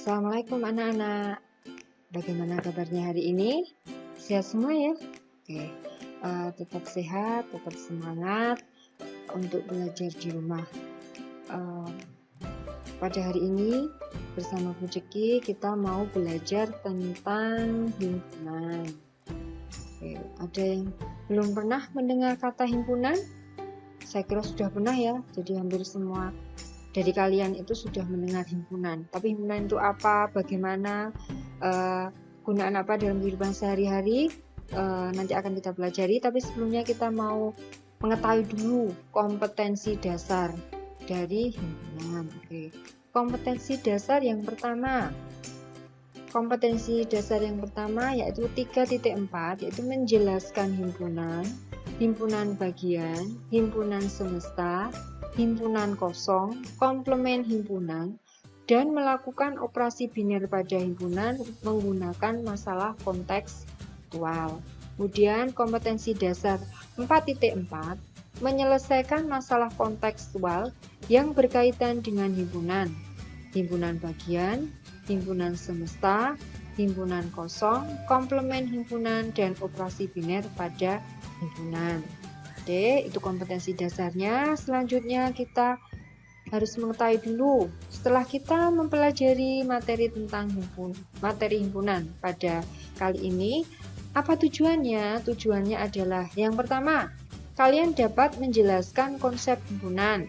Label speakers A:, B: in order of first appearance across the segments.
A: Assalamualaikum anak-anak. Bagaimana kabarnya hari ini? Sehat semua ya? Oke, tetap sehat, tetap semangat untuk belajar di rumah. Pada hari ini bersama Bu Ceki kita mau belajar tentang himpunan. Oke, ada yang belum pernah mendengar kata himpunan? Saya kira sudah pernah ya, jadi hampir semua dari kalian itu sudah mendengar himpunan. Tapi himpunan itu apa, bagaimana, gunaan apa dalam kehidupan sehari-hari, nanti akan kita pelajari. Tapi sebelumnya kita mau mengetahui dulu kompetensi dasar dari himpunan. Oke. Kompetensi dasar yang pertama. Kompetensi dasar yang pertama yaitu 3.4, yaitu menjelaskan himpunan, himpunan bagian, himpunan semesta, himpunan kosong, komplement himpunan, dan melakukan operasi biner pada himpunan menggunakan masalah kontekstual. Kemudian kompetensi dasar 4.4 menyelesaikan masalah kontekstual yang berkaitan dengan himpunan, himpunan bagian, himpunan semesta, himpunan kosong, komplement himpunan, dan operasi biner pada himpunan. Oke, itu kompetensi dasarnya. Selanjutnya kita harus mengetahui dulu, setelah kita mempelajari materi tentang materi himpunan pada kali ini, apa tujuannya? Tujuannya adalah yang pertama, kalian dapat menjelaskan konsep himpunan.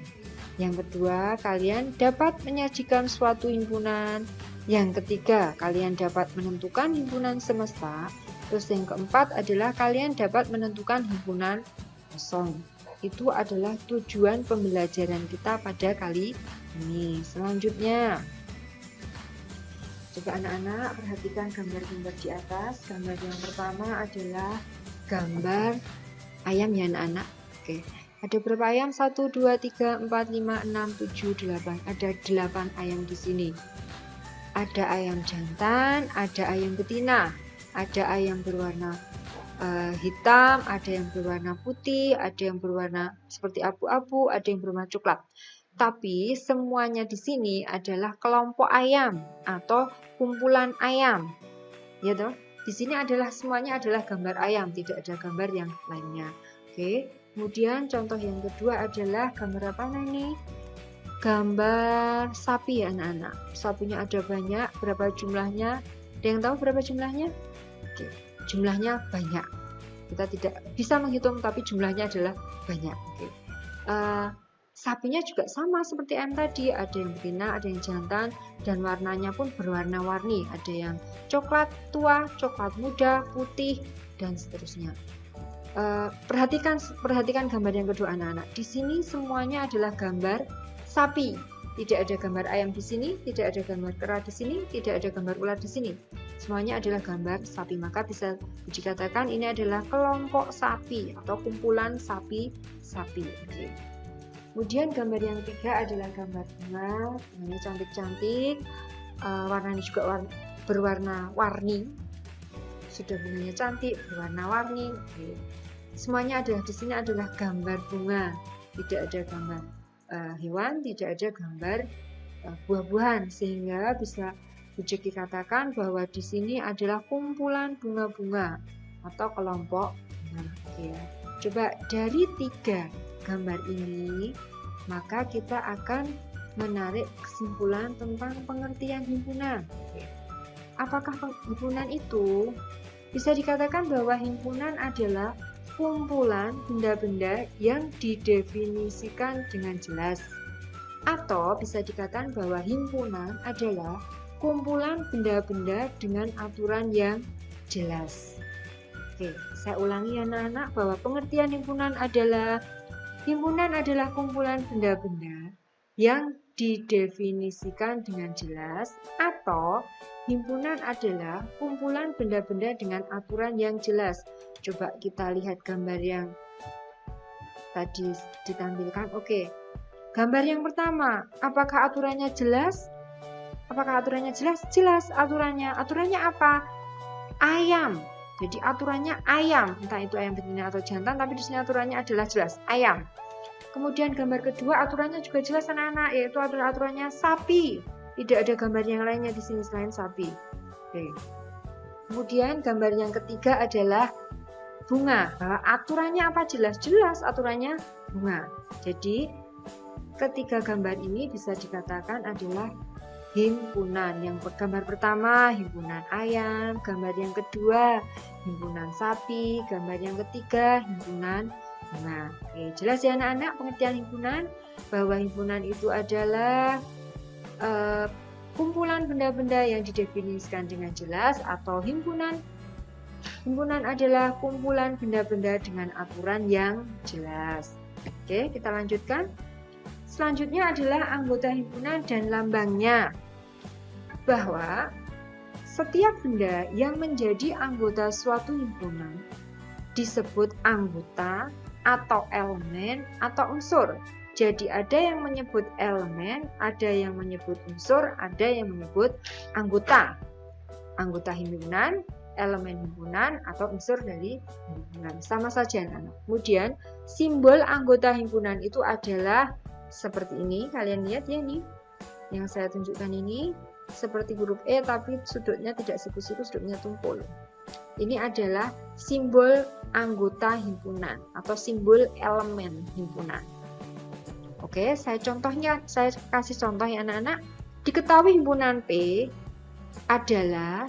A: Yang kedua, kalian dapat menyajikan suatu himpunan. Yang ketiga, kalian dapat menentukan himpunan semesta. Terus yang keempat adalah kalian dapat menentukan himpunan kosong. Itu adalah tujuan pembelajaran kita pada kali ini. Selanjutnya, coba anak-anak perhatikan gambar-gambar di atas. Gambar yang pertama adalah gambar ayam ya anak-anak. Oke, ada berapa ayam? 1, 2, 3, 4, 5, 6, 7, 8. Ada 8 ayam di sini. Ada ayam jantan, ada ayam betina, ada ayam berwarna hitam, ada yang berwarna putih, ada yang berwarna seperti abu-abu, ada yang berwarna coklat. Tapi semuanya di sini adalah kelompok ayam atau kumpulan ayam. Ya toh? Di sini adalah semuanya adalah gambar ayam, tidak ada gambar yang lainnya. Oke. Kemudian contoh yang kedua adalah gambar apa ini? Gambar sapi ya anak-anak. Sapinya ada banyak, berapa jumlahnya? Ada yang tahu berapa jumlahnya? Oke. Jumlahnya banyak. Kita tidak bisa menghitung, tapi jumlahnya adalah banyak. Oke. Sapinya juga sama seperti ayam tadi. Ada yang betina, ada yang jantan, dan warnanya pun berwarna-warni. Ada yang coklat tua, coklat muda, putih, dan seterusnya. Perhatikan gambar yang kedua anak-anak. Di sini semuanya adalah gambar sapi. Tidak ada gambar ayam di sini, tidak ada gambar kera di sini, tidak ada gambar ular di sini. Semuanya adalah gambar sapi. Maka bisa dikatakan ini adalah kelompok sapi atau kumpulan sapi-sapi. Oke. Kemudian gambar yang ketiga adalah gambar bunga. Bunganya cantik-cantik. Warnanya juga berwarna-warni. Sudah bunganya cantik, berwarna-warni. Oke. Semuanya adalah di sini adalah gambar bunga. Tidak ada gambar hewan, tidak ada gambar buah-buahan, sehingga bisa dikatakan bahwa di sini adalah kumpulan bunga-bunga atau kelompok bunga. Oke. Coba dari 3 gambar ini, maka kita akan menarik kesimpulan tentang pengertian himpunan. Oke. Apakah himpunan itu? Bisa dikatakan bahwa himpunan adalah kumpulan benda-benda yang didefinisikan dengan jelas. Atau bisa dikatakan bahwa himpunan adalah kumpulan benda-benda dengan aturan yang jelas. Oke, saya ulangi ya anak-anak bahwa pengertian himpunan adalah kumpulan benda-benda yang didefinisikan dengan jelas, atau himpunan adalah kumpulan benda-benda dengan aturan yang jelas. Coba kita lihat gambar yang tadi ditampilkan. Oke. Gambar yang pertama, apakah aturannya jelas? Apakah aturannya jelas? Jelas aturannya. Aturannya apa? Ayam. Jadi aturannya ayam, entah itu ayam betina atau jantan, tapi di sini aturannya adalah jelas, ayam. Kemudian gambar kedua aturannya juga jelas anak-anak, yaitu aturannya sapi. Tidak ada gambar yang lainnya di sini selain sapi. Oke. Kemudian gambar yang ketiga adalah bunga. Aturannya apa? Jelas-jelas aturannya bunga. Jadi ketiga gambar ini bisa dikatakan adalah himpunan. Yang gambar pertama himpunan ayam, gambar yang kedua himpunan sapi, gambar yang ketiga himpunan bunga. Oke, jelas ya anak-anak pengertian himpunan, bahwa himpunan itu adalah kumpulan benda-benda yang didefinisikan dengan jelas, atau himpunan adalah kumpulan benda-benda dengan aturan yang jelas. Oke, kita lanjutkan. Selanjutnya adalah anggota himpunan dan lambangnya. Bahwa setiap benda yang menjadi anggota suatu himpunan disebut anggota atau elemen atau unsur. Jadi ada yang menyebut elemen, ada yang menyebut unsur, ada yang menyebut anggota. Anggota himpunan, elemen himpunan, atau unsur dari himpunan. Sama saja anak-anak. Kemudian simbol anggota himpunan itu adalah seperti ini. Kalian lihat ya ini. Yang saya tunjukkan ini seperti huruf E tapi sudutnya tidak siku-siku, sudutnya tumpul. Ini adalah simbol anggota himpunan atau simbol elemen himpunan. Oke, saya kasih contoh ya anak-anak. Diketahui himpunan P adalah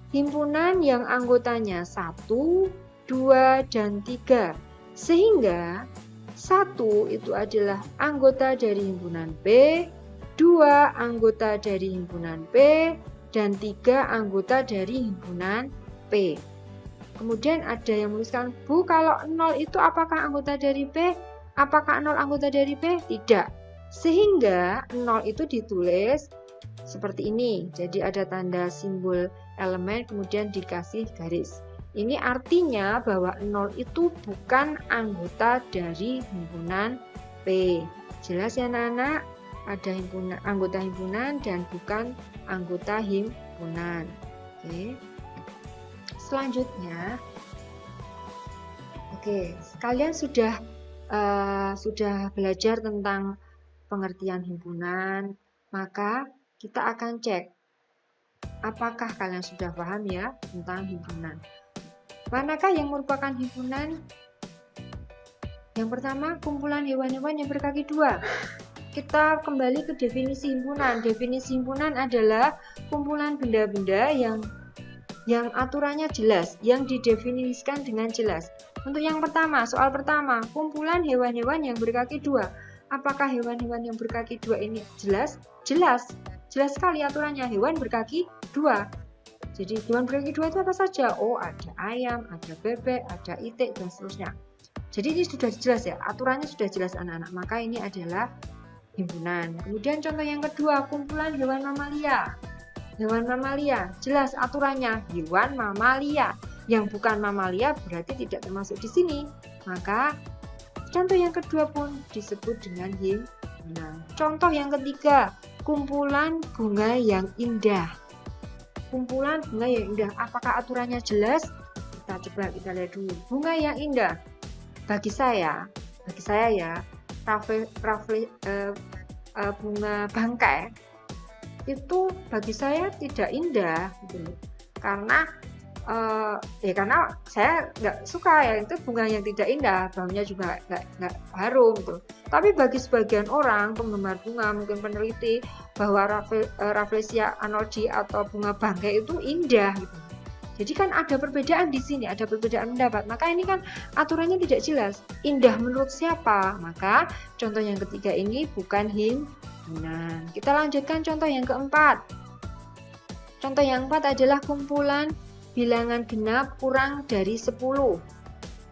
A: himpunan yang anggotanya 1, 2, dan 3. Sehingga 1 itu adalah anggota dari himpunan P, 2 anggota dari himpunan P, dan 3 anggota dari himpunan P. Kemudian ada yang menuliskan, Bu, kalau 0 itu apakah anggota dari P? Apakah 0 anggota dari P? Tidak. Sehingga 0 itu ditulis seperti ini. Jadi ada tanda simbol elemen kemudian dikasih garis. Ini artinya bahwa 0 itu bukan anggota dari himpunan P. Jelas ya anak-anak? Ada anggota himpunan dan bukan anggota himpunan. Oke. Selanjutnya, kalian sudah belajar tentang pengertian himpunan, maka kita akan cek apakah kalian sudah paham ya tentang himpunan. Manakah yang merupakan himpunan? Yang pertama, kumpulan hewan-hewan yang berkaki 2. Kita kembali ke definisi himpunan. Definisi himpunan adalah kumpulan benda-benda yang aturannya jelas, yang didefinisikan dengan jelas. Untuk yang pertama, soal pertama, kumpulan hewan-hewan yang berkaki 2. Apakah hewan-hewan yang berkaki 2 ini jelas? Jelas. Jelas sekali aturannya, hewan berkaki 2. Jadi hewan berkaki 2 itu apa saja? Oh, ada ayam, ada bebek, ada itik, dan seterusnya. Jadi ini sudah jelas ya, aturannya sudah jelas anak-anak. Maka ini adalah himpunan. Kemudian contoh yang kedua, kumpulan hewan mamalia. Hewan mamalia, jelas aturannya, hewan mamalia. Yang bukan mamalia berarti tidak termasuk di sini. Maka contoh yang kedua pun disebut dengan himpunan. Contoh yang ketiga, kumpulan bunga yang indah. Kumpulan bunga yang indah, apakah aturannya jelas? Kita lihat dulu. Bunga yang indah, bagi saya ya, bunga bangkai itu bagi saya tidak indah gitu. Karena saya nggak suka ya itu bunga yang tidak indah, baunya juga nggak harum gitu. Tapi bagi sebagian orang penggemar bunga, mungkin peneliti, bahwa Rafflesia arnoldii atau bunga bangkai itu indah gitu. Jadi kan ada perbedaan di sini, ada perbedaan pendapat. Maka ini kan aturannya tidak jelas. Indah menurut siapa? Maka contoh yang ketiga ini bukan himpunan. Kita lanjutkan contoh yang keempat. Contoh yang keempat adalah kumpulan bilangan genap kurang dari 10.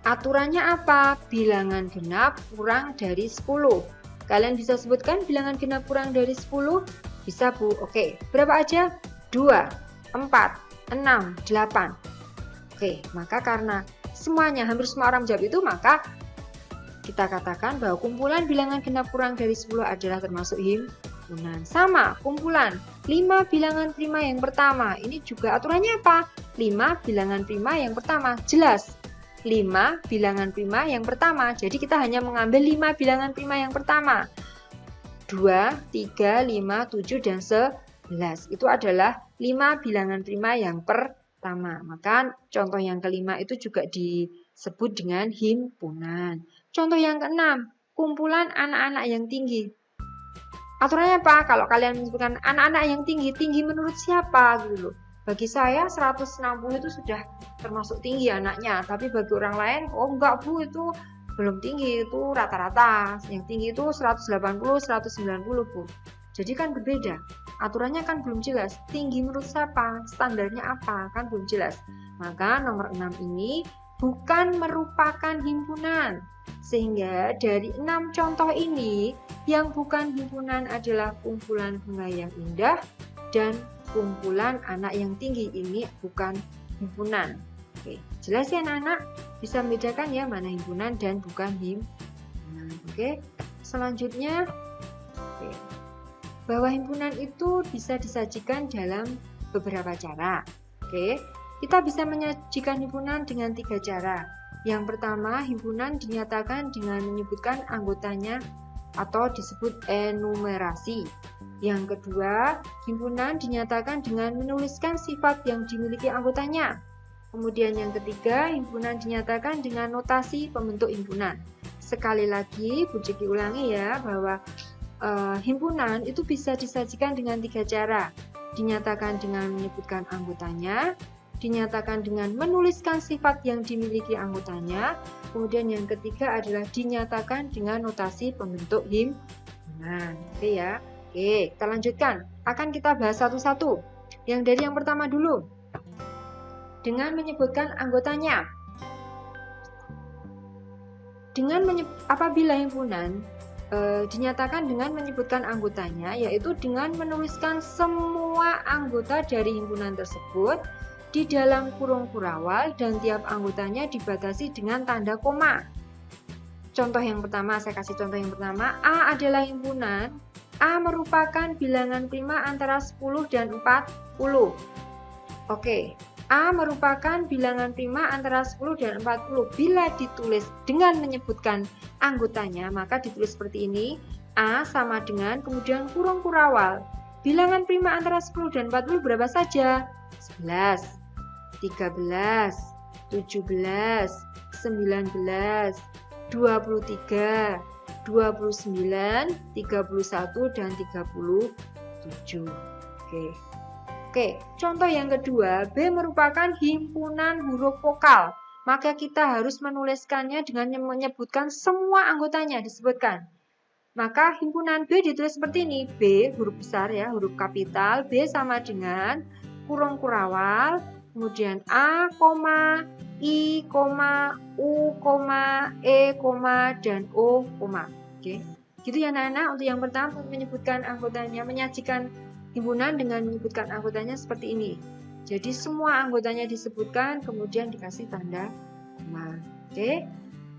A: Aturannya apa? Bilangan genap kurang dari 10. Kalian bisa sebutkan bilangan genap kurang dari 10? Bisa, Bu. Oke, berapa aja? 2, 4, 6, 8. Oke, maka karena hampir semua orang menjawab itu, maka kita katakan bahwa kumpulan bilangan genap kurang dari 10 adalah termasuk himpunan. Sama, kumpulan 5 bilangan prima yang pertama. Ini juga aturannya apa? 5 bilangan prima yang pertama. Jelas, 5 bilangan prima yang pertama. Jadi kita hanya mengambil 5 bilangan prima yang pertama. 2, 3, 5, 7, dan 11. Itu adalah 5 bilangan prima yang pertama. Maka contoh yang kelima itu juga disebut dengan himpunan. Contoh yang keenam, kumpulan anak-anak yang tinggi. Aturannya apa? Kalau kalian menyebutkan anak-anak yang tinggi, tinggi menurut siapa gitu loh. Bagi saya 160 itu sudah termasuk tinggi anaknya, tapi bagi orang lain, oh enggak Bu, itu belum tinggi, itu rata-rata. Yang tinggi itu 180, 190 Bu. Jadi kan berbeda. Aturannya kan belum jelas. Tinggi menurut siapa? Standarnya apa? Kan belum jelas. Maka nomor 6 ini bukan merupakan himpunan. Sehingga dari 6 contoh ini, yang bukan himpunan adalah kumpulan bunga yang indah dan kumpulan anak yang tinggi. Ini bukan himpunan. Oke, jelas ya anak-anak? Bisa membedakan ya mana himpunan dan bukan himpunan. Oke, selanjutnya, bahwa himpunan itu bisa disajikan dalam beberapa cara. Oke, kita bisa menyajikan himpunan dengan 3 cara. Yang pertama, himpunan dinyatakan dengan menyebutkan anggotanya atau disebut enumerasi. Yang kedua, himpunan dinyatakan dengan menuliskan sifat yang dimiliki anggotanya. Kemudian yang ketiga, himpunan dinyatakan dengan notasi pembentuk himpunan. Sekali lagi, Bu Ciki ulangi ya, bahwa himpunan itu bisa disajikan dengan 3 cara. Dinyatakan dengan menyebutkan anggotanya, dinyatakan dengan menuliskan sifat yang dimiliki anggotanya, kemudian yang ketiga adalah dinyatakan dengan notasi pembentuk himpunan. Oke ya. Oke, kita lanjutkan. Akan kita bahas satu-satu. Yang dari yang pertama dulu. Dengan menyebutkan anggotanya. Apabila himpunan dinyatakan dengan menyebutkan anggotanya, yaitu dengan menuliskan semua anggota dari himpunan tersebut di dalam kurung kurawal dan tiap anggotanya dibatasi dengan tanda koma. Contoh yang pertama, saya kasih contoh yang pertama. A adalah himpunan. A merupakan bilangan prima antara 10 dan 40. Oke, A merupakan bilangan prima antara 10 dan 40. Bila ditulis dengan menyebutkan anggotanya, maka ditulis seperti ini. A sama dengan, kemudian kurung kurawal. Bilangan prima antara 10 dan 40 berapa saja? 11, 13, 17, 19, 23, 29, 31, dan 37. Oke, contoh yang kedua, B merupakan himpunan huruf vokal. Maka kita harus menuliskannya dengan menyebutkan semua anggotanya disebutkan. Maka himpunan B ditulis seperti ini. B huruf besar ya, huruf kapital. B sama dengan kurung kurawal, kemudian A, I, U, E, dan O, Oke, gitu ya anak-anak. Untuk yang pertama menyebutkan anggotanya, menyajikan himpunan dengan menyebutkan anggotanya seperti ini. Jadi semua anggotanya disebutkan, kemudian dikasih tanda koma. Oke.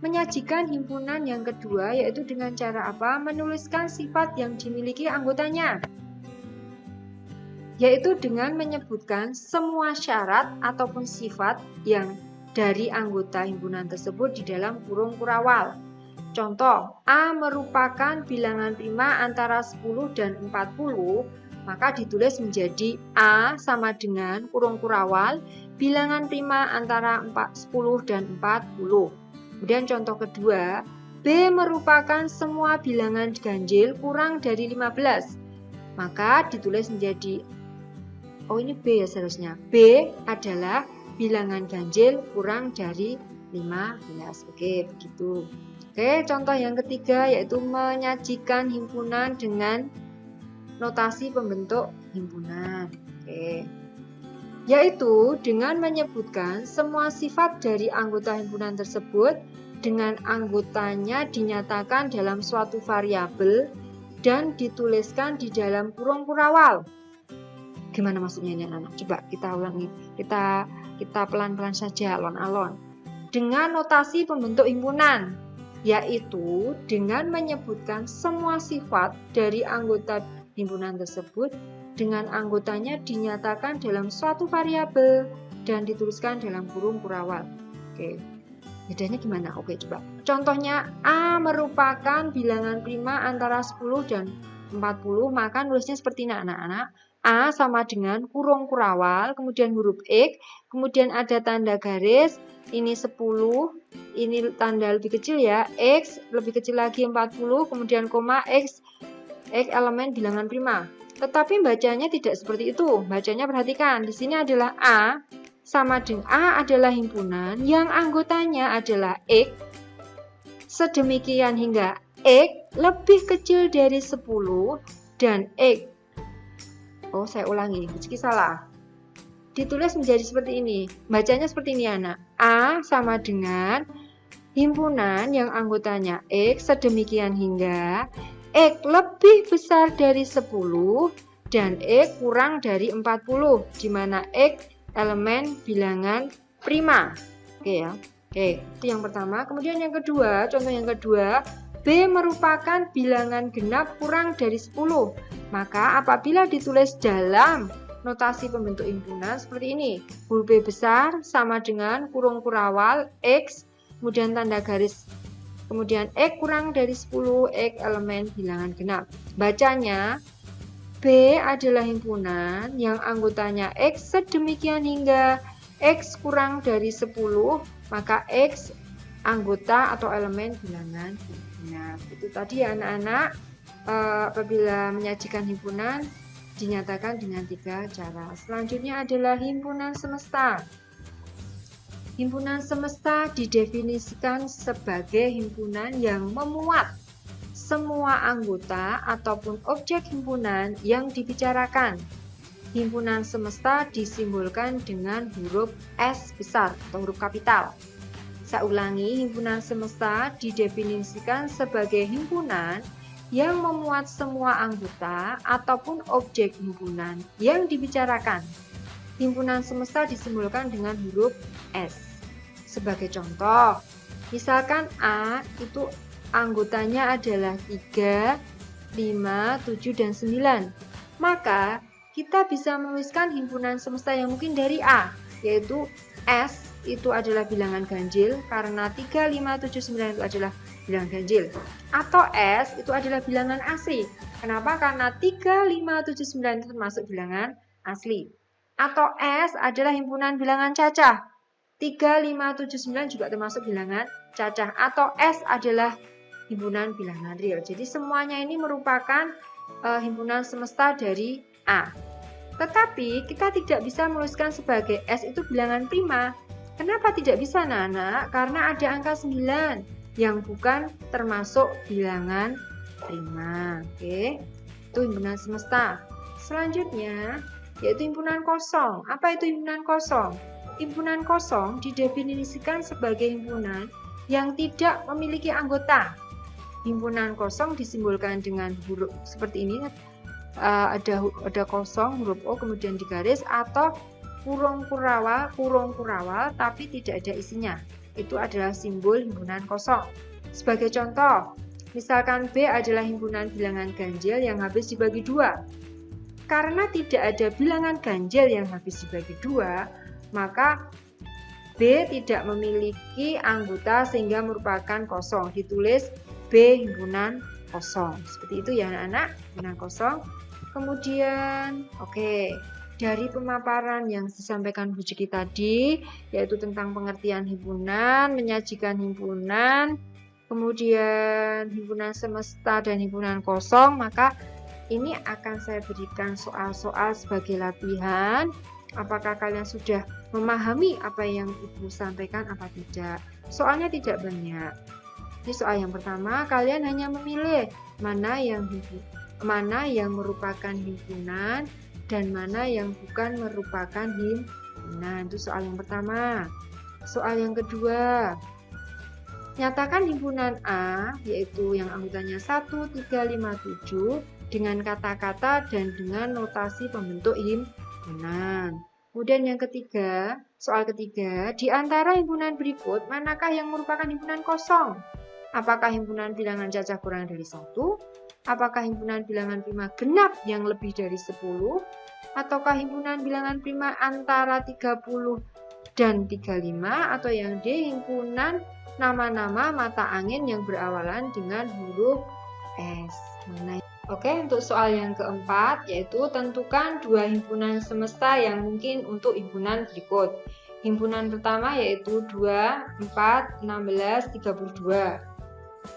A: Menyajikan himpunan yang kedua yaitu dengan cara apa? Menuliskan sifat yang dimiliki anggotanya. Yaitu dengan menyebutkan semua syarat ataupun sifat yang dari anggota himpunan tersebut di dalam kurung kurawal. Contoh, A merupakan bilangan prima antara 10 dan 40. Maka ditulis menjadi A sama dengan kurung kurawal bilangan prima antara 10 dan 40. Kemudian contoh kedua, B merupakan semua bilangan ganjil kurang dari 15. Maka ditulis menjadi, ini B ya seharusnya. B adalah bilangan ganjil kurang dari 15. Oke, begitu. Oke, contoh yang ketiga yaitu menyajikan himpunan dengan notasi pembentuk himpunan. Oke. Yaitu dengan menyebutkan semua sifat dari anggota himpunan tersebut dengan anggotanya dinyatakan dalam suatu variabel dan dituliskan di dalam kurung kurawal. Gimana maksudnya ini anak-anak? Coba kita ulangi. Kita pelan-pelan saja, alon-alon. Dengan notasi pembentuk himpunan, yaitu dengan menyebutkan semua sifat dari anggota himpunan tersebut dengan anggotanya dinyatakan dalam suatu variabel dan dituliskan dalam kurung kurawal. Oke, bedanya gimana? Oke, coba. Contohnya, A merupakan bilangan prima antara 10 dan 40, maka nulisnya seperti ini anak-anak. A sama dengan kurung kurawal, kemudian huruf X, kemudian ada tanda garis, ini 10, ini tanda lebih kecil ya, X, lebih kecil lagi 40, kemudian koma X elemen bilangan prima. Tetapi bacanya tidak seperti itu. Bacanya perhatikan, di sini adalah A sama dengan A adalah himpunan yang anggotanya adalah X sedemikian hingga X lebih kecil dari 10 dan X. Oh, saya ulangi, meski salah. Ditulis menjadi seperti ini. Bacanya seperti ini anak. A sama dengan himpunan yang anggotanya X sedemikian hingga X lebih besar dari 10 dan X kurang dari 40, di mana X elemen bilangan prima. Oke ya. Oke, itu yang pertama. Kemudian yang kedua, contoh yang kedua, B merupakan bilangan genap kurang dari 10. Maka apabila ditulis dalam notasi pembentuk himpunan seperti ini, huruf B besar sama dengan kurung kurawal X, kemudian tanda garis, kemudian X kurang dari 10, X elemen bilangan genap. Bacanya, B adalah himpunan yang anggotanya X sedemikian hingga X kurang dari 10, maka X anggota atau elemen bilangan genap. Itu tadi ya anak-anak, apabila menyajikan himpunan dinyatakan dengan 3 cara. Selanjutnya adalah himpunan semesta. Himpunan semesta didefinisikan sebagai himpunan yang memuat semua anggota ataupun objek himpunan yang dibicarakan. Himpunan semesta disimbolkan dengan huruf S besar atau huruf kapital. Saya ulangi, himpunan semesta didefinisikan sebagai himpunan yang memuat semua anggota ataupun objek himpunan yang dibicarakan. Himpunan semesta disimbolkan dengan huruf S. Sebagai contoh, misalkan A itu anggotanya adalah 3, 5, 7, dan 9. Maka kita bisa menuliskan himpunan semesta yang mungkin dari A, yaitu S itu adalah bilangan ganjil karena 3, 5, 7, 9 itu adalah bilangan ganjil. Atau S itu adalah bilangan asli. Kenapa? Karena 3, 5, 7, 9 itu termasuk bilangan asli. Atau S adalah himpunan bilangan cacah. 3, 5, 7, 9 juga termasuk bilangan cacah. Atau S adalah himpunan bilangan real. Jadi semuanya ini merupakan himpunan semesta dari A. Tetapi kita tidak bisa menuliskan sebagai S itu bilangan prima. Kenapa tidak bisa anak-anak? Karena ada angka 9 yang bukan termasuk bilangan prima. Oke, itu himpunan semesta. Selanjutnya yaitu himpunan kosong. Apa itu himpunan kosong? Himpunan kosong didefinisikan sebagai himpunan yang tidak memiliki anggota. Himpunan kosong disimbolkan dengan huruf seperti ini, ada kosong, huruf O, kemudian digaris, atau kurung kurawal, tapi tidak ada isinya. Itu adalah simbol himpunan kosong. Sebagai contoh, misalkan B adalah himpunan bilangan ganjil yang habis dibagi 2. Karena tidak ada bilangan ganjil yang habis dibagi 2, maka B tidak memiliki anggota sehingga merupakan kosong. Ditulis B himpunan kosong. Seperti itu ya anak-anak, himpunan kosong. Kemudian, dari pemaparan yang disampaikan Bu Ciki tadi, yaitu tentang pengertian himpunan, menyajikan himpunan, kemudian himpunan semesta dan himpunan kosong, maka ini akan saya berikan soal-soal sebagai latihan. Apakah kalian sudah memahami apa yang Ibu sampaikan apa tidak? Soalnya tidak banyak. Di soal yang pertama, kalian hanya memilih mana yang merupakan himpunan dan mana yang bukan merupakan himpunan. Itu soal yang pertama. Soal yang kedua, nyatakan himpunan A, yaitu yang anggotanya 1, 3, 5, 7, dengan kata-kata dan dengan notasi pembentuk himpunan. Kemudian yang ketiga, soal ketiga, di antara himpunan berikut, manakah yang merupakan himpunan kosong? Apakah himpunan bilangan cacah kurang dari 1? Apakah himpunan bilangan prima genap yang lebih dari 10? Ataukah himpunan bilangan prima antara 30 dan 35? Atau yang D, himpunan nama-nama mata angin yang berawalan dengan huruf S? Oke, untuk soal yang keempat, yaitu tentukan dua himpunan semesta yang mungkin untuk himpunan berikut. Himpunan pertama yaitu 2, 4, 16, 32.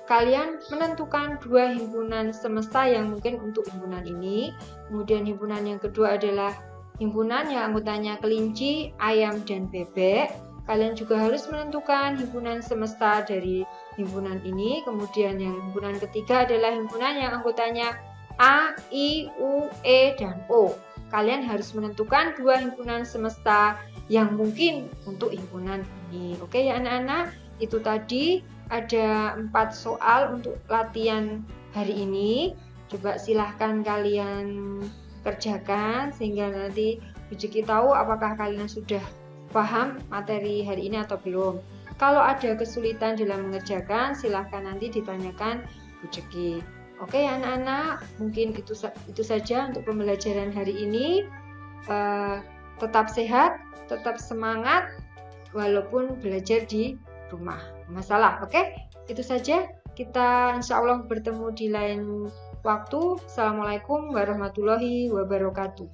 A: Kalian menentukan dua himpunan semesta yang mungkin untuk himpunan ini. Kemudian himpunan yang kedua adalah himpunan yang anggotanya kelinci, ayam, dan bebek. Kalian juga harus menentukan himpunan semesta dari himpunan ini. Kemudian yang himpunan ketiga adalah himpunan yang anggotanya A, I, U, E, dan O. Kalian harus menentukan dua himpunan semesta yang mungkin untuk himpunan ini. Oke ya anak-anak, itu tadi ada 4 soal untuk latihan hari ini. Coba silahkan kalian kerjakan sehingga nanti Bu Jeki tahu apakah kalian sudah paham materi hari ini atau belum. Kalau ada kesulitan dalam mengerjakan, silahkan nanti ditanyakan Bu Jeki. Oke ya anak-anak, mungkin itu saja untuk pembelajaran hari ini. Tetap sehat, tetap semangat, walaupun belajar di rumah. Masalah, oke? Itu saja. Kita insya Allah bertemu di lain waktu. Assalamualaikum warahmatullahi wabarakatuh.